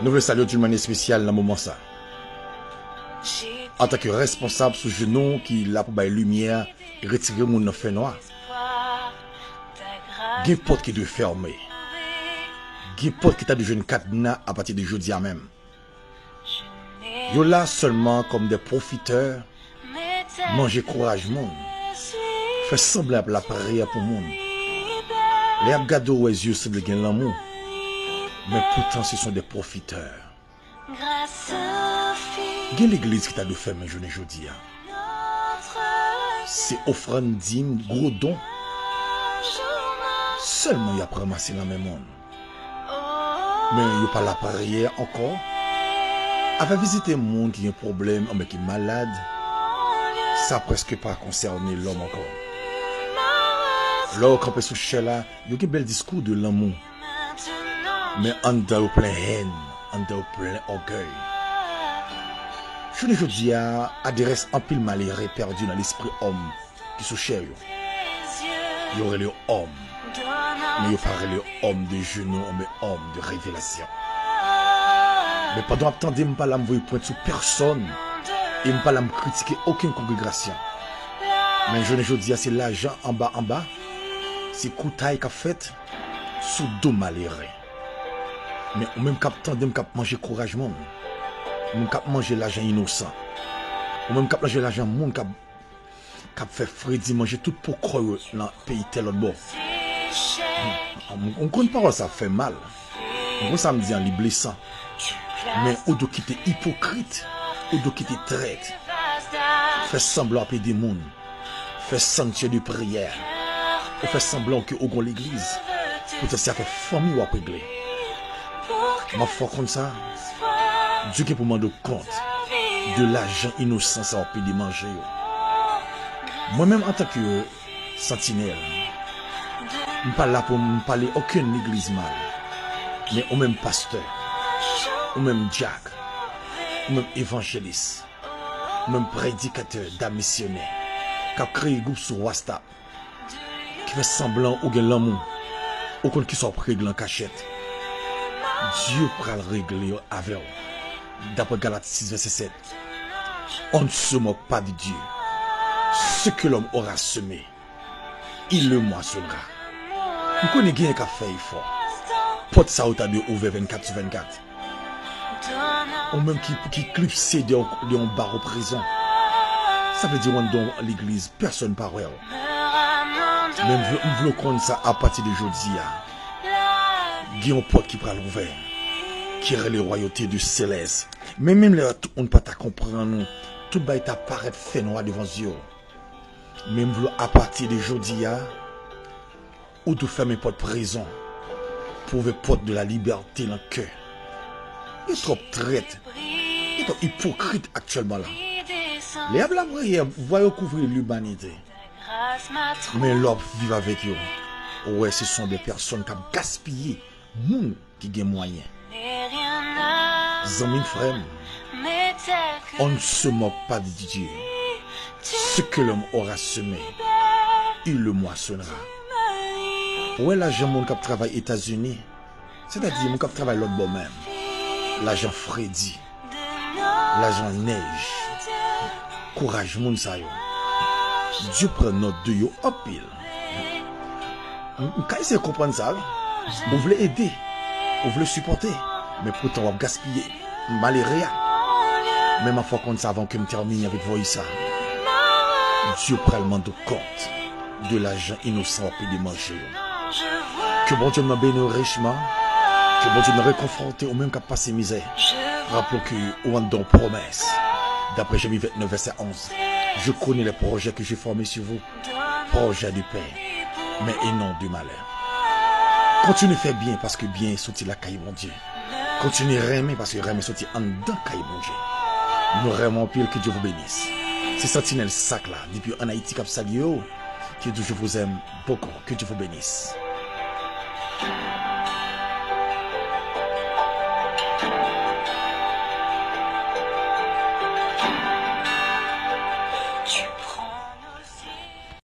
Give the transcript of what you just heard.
Nous voulons saluer d'une manière spéciale dans le moment ça. En tant que responsable sous genou qui l'a pour la lumière et retirer mon fait noir. Il y a une porte qui doit fermer. Il y a une porte qui t'a de jeune cadenas à partir de jeudi à même. Il y a là seulement comme des profiteurs. Manger courage monde. Faire semblant la prière pour monde. Les abgado aux yeux semblent gagner l'amour. Mais pourtant ce sont des profiteurs. Il y a l'église qui t'a de faire mes journées jeudi. C'est offrande digne, gros don. Seulement il y a ramassé dans le même monde. Mais il n'y a pas la prière encore. Avant visiter un monde qui a un problème, mais qui est malade, ça presque pas concerné l'homme encore. Là, quand on sous là, il y a un bel discours de l'amour. Mais en dedans, plein haine, en dedans, plein orgueil. Je ne dis à adresse en pile malheureux perdu dans l'esprit homme qui se cherche. Il y aurait le homme. Mais il y aurait le homme de genoux, mais homme de révélation. Mais pendant attendre, je ne pas l'envoyer point sur personne. Et je ne pas critiquer aucune congrégation. Mais je ne dis à c'est l'argent en bas. C'est coutaille qu'a fait sous dos malheureux. Mais au même cap temps, je manger courage monde. Même cap manger l'argent innocent. Ou même cap manger l'argent monde cap fait Freddy manger tout pour croire dans le pays tel autre bord. On compte pas ça fait mal. On ça me dit en blessant. Mais ou de quitter hypocrite, ou de quitter traite. Fait semblant à des monde. Fait sanctuaire de prière. Ou fait semblant que au l'église. Pour te faire famille ou à régler. Ma foi comme ça. Dieu qui pour m'en rendre compte de l'argent innocent ça va de manger. Moi-même en tant que sentinelle, je ne suis pas là pour me parler aucune église mal. Mais au même pasteur, au même Jack, au même évangéliste, au même prédicateur, d'un missionnaire, qui a créé un groupe sur WhatsApp, qui fait semblant ou gain l'amour, ou qu'on qui soit réglé en cachette. Dieu pourra le régler avec vous. D'après Galates 6, verset 7. On ne se moque pas de Dieu. Ce que l'homme aura semé, il le moissonnera. Vous connaissez bien qu'à faire fort. Porte ça au tas de ouvert 24 sur 24. Ou même qui clipse de un bar au prison. Ça veut dire qu'on dans l'église, personne ne parle. Même vous voulez connaître ça à partir de aujourd'hui. Il y a un porte qui prend l'ouvert. Qui est les royautés du céleste. Mais même là, on ne peut pas comprendre. Tout va être apparaître fait noir devant Dieu. Même à partir de aujourd'hui, ou de faire mes portes prison pour les portes de la liberté dans le cœur. Il est trop traite. Il est trop hypocrite actuellement là. Les habla prière, voyez couvrir l'humanité. Mais l'homme vit avec eux. Ouais, ce sont des personnes qui ont gaspillé. Moun qui ont moyen. Amis frères, on ne se moque pas de Dieu. Ce que l'homme aura semé, il le moissonnera. Ouais, l'agent mon qui travaille aux États-Unis, c'est-à-dire mon qui travaille l'autre bord même. L'agent Freddy, l'agent Neige, courage mon ça yo. Dieu prend notre de yo en pile. Quand il comprendre ça, vous voulez aider, vous voulez supporter, mais pourtant on va gaspiller, malheureux. Même à fois qu'on ça avant que me termine avec vous ça. Dieu prend le de compte de l'argent innocent et de manger. Que bon Dieu nous bénisse richement, que bon Dieu nous réconforte au même qu'à passer misère. Rappelons que on a une promesse. D'après Jérémie 29 verset 11. Je connais les projets que j'ai formés sur vous. Projets de paix, mais et non du malheur. Continuez à faire bien parce que bien est sorti la caille mon Dieu. Continuez à aimer parce que aimer est sorti en dedans caille mon Dieu. Nous vraiment pile que Dieu vous bénisse. C'est Sentinelle Sac là, depuis en Haïti, Cap Salio, que Dieu vous aime beaucoup, que Dieu vous bénisse.